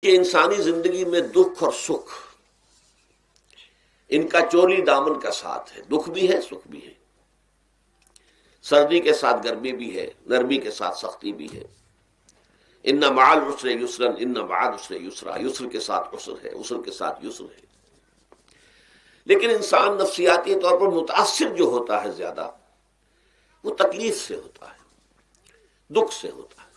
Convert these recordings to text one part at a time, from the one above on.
کہ انسانی زندگی میں دکھ اور سکھ ان کا چولی دامن کا ساتھ ہے. دکھ بھی ہے، سکھ بھی ہے، سردی کے ساتھ گرمی بھی ہے، نرمی کے ساتھ سختی بھی ہے. ان مع العسر یسرا ان مع العسر یسرا، یسر کے ساتھ عسر ہے، عسر کے ساتھ یسر ہے. لیکن انسان نفسیاتی طور پر متاثر جو ہوتا ہے زیادہ، وہ تکلیف سے ہوتا ہے، دکھ سے ہوتا ہے.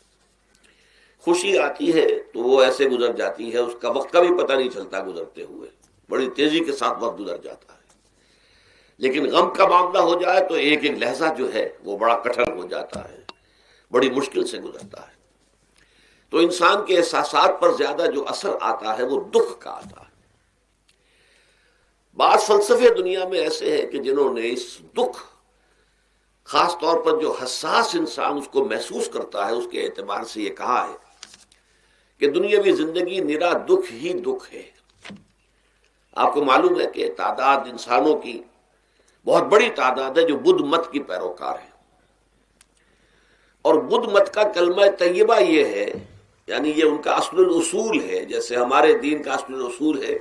خوشی آتی ہے تو وہ ایسے گزر جاتی ہے، اس کا وقت کا بھی پتہ نہیں چلتا، گزرتے ہوئے بڑی تیزی کے ساتھ وقت گزر جاتا ہے. لیکن غم کا معاملہ ہو جائے تو ایک ایک لہجہ جو ہے وہ بڑا کٹھن ہو جاتا ہے، بڑی مشکل سے گزرتا ہے. تو انسان کے احساسات پر زیادہ جو اثر آتا ہے وہ دکھ کا آتا ہے. بعض فلسفے دنیا میں ایسے ہیں کہ جنہوں نے اس دکھ، خاص طور پر جو حساس انسان اس کو محسوس کرتا ہے، اس کے اعتبار سے یہ کہا ہے کہ دنیاوی زندگی نرا دکھ ہی دکھ ہے. آپ کو معلوم ہے کہ تعداد انسانوں کی بہت بڑی تعداد ہے جو بدھ مت کی پیروکار ہے، اور بدھ مت کا کلمہ طیبہ یہ ہے، یعنی یہ ان کا اصل الاصول ہے. جیسے ہمارے دین کا اصل الاصول ہے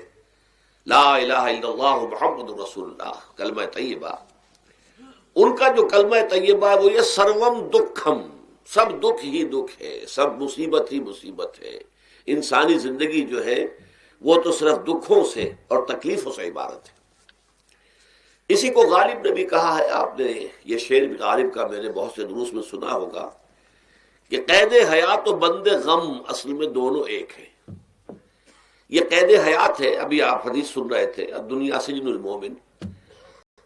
لا الہ الا اللہ محمد رسول اللہ، کلمہ طیبہ. ان کا جو کلمہ طیبہ ہے وہ یہ سروم دکھم، سب دکھ ہی دکھ ہے، سب مصیبت ہی مصیبت ہے. انسانی زندگی جو ہے وہ تو صرف دکھوں سے اور تکلیفوں سے عبارت ہے. اسی کو غالب نے بھی کہا ہے، آپ نے یہ شعر بھی غالب کا میں نے بہت سے دروس میں سنا ہوگا کہ قید حیات و بند غم اصل میں دونوں ایک ہیں. یہ قید حیات ہے. ابھی آپ حدیث سن رہے تھے الدنیا سجن المومن،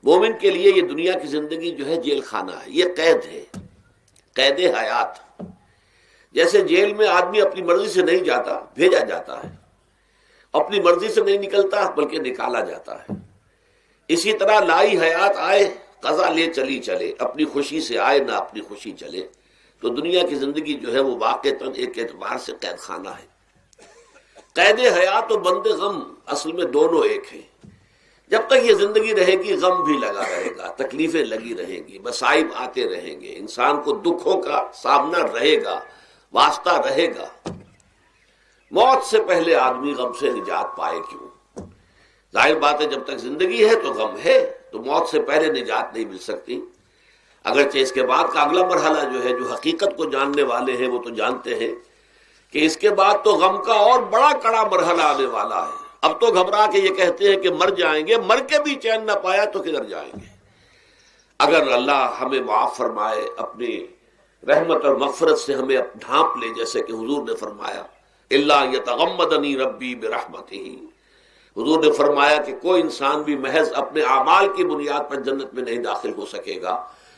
مومن کے لیے یہ دنیا کی زندگی جو ہے جیل خانہ ہے، یہ قید ہے، قید حیات. جیسے جیل میں آدمی اپنی مرضی سے نہیں جاتا، بھیجا جاتا ہے، اپنی مرضی سے نہیں نکلتا بلکہ نکالا جاتا ہے. اسی طرح لائی حیات آئے قضا لے چلی چلے، اپنی خوشی سے آئے نہ اپنی خوشی چلے. تو دنیا کی زندگی جو ہے وہ واقعتاً ایک اعتبار سے قید خانہ ہے. قید حیات و بند غم اصل میں دونوں ایک ہیں. جب تک یہ زندگی رہے گی غم بھی لگا رہے گا، تکلیفیں لگی رہیں گی، مصائب آتے رہیں گے، انسان کو دکھوں کا سامنا رہے گا، واسطہ رہے گا. موت سے پہلے آدمی غم سے نجات پائے کیوں؟ ظاہر بات ہے جب تک زندگی ہے تو غم ہے، تو موت سے پہلے نجات نہیں مل سکتی. اگرچہ اس کے بعد کا اگلا مرحلہ جو ہے، جو حقیقت کو جاننے والے ہیں وہ تو جانتے ہیں کہ اس کے بعد تو غم کا اور بڑا کڑا مرحلہ آنے والا ہے. اب تو گھبرا کے یہ کہتے ہیں کہ مر جائیں گے، مر کے بھی چین نہ پایا تو کدھر جائیں گے. اگر اللہ ہمیں معاف فرمائے، اپنی رحمت اور مغفرت سے ہمیں ڈھانپ لے، جیسے کہ حضور نے فرمایا الا یتغمدنی ربی برحمتہ، حضور نے فرمایا کہ کوئی انسان بھی محض اپنے اعمال کی بنیاد پر جنت میں نہیں داخل ہو سکے گا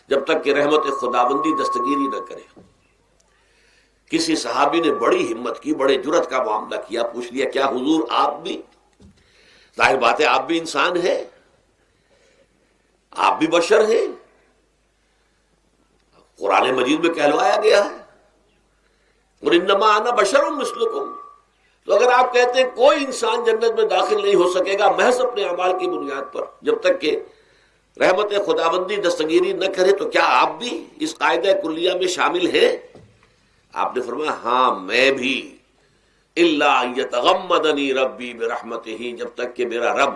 جب تک کہ رحمت خداوندی دستگیری نہ کرے. کسی صحابی نے بڑی ہمت کی، بڑے جرت کا معاملہ کیا، پوچھ لیا کیا حضور آپ بھی؟ ظاہر بات ہے آپ بھی انسان ہیں، آپ بھی بشر ہیں، قرآن مجید میں کہلوایا گیا ہے اور انما انا بشر مثلکم. تو اگر آپ کہتے ہیں کوئی انسان جنت میں داخل نہیں ہو سکے گا محض اپنے اعمال کی بنیاد پر جب تک کہ رحمت خداوندی دستگیری نہ کرے، تو کیا آپ بھی اس قاعدہ کلیہ میں شامل ہیں؟ آپ نے فرمایا ہاں میں بھی. الا یتغمدنی ربی برحمتہ، جب تک کہ میرا رب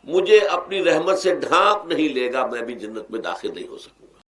مجھے اپنی رحمت سے ڈھانپ نہیں لے گا میں بھی جنت میں داخل نہیں ہو سکتا.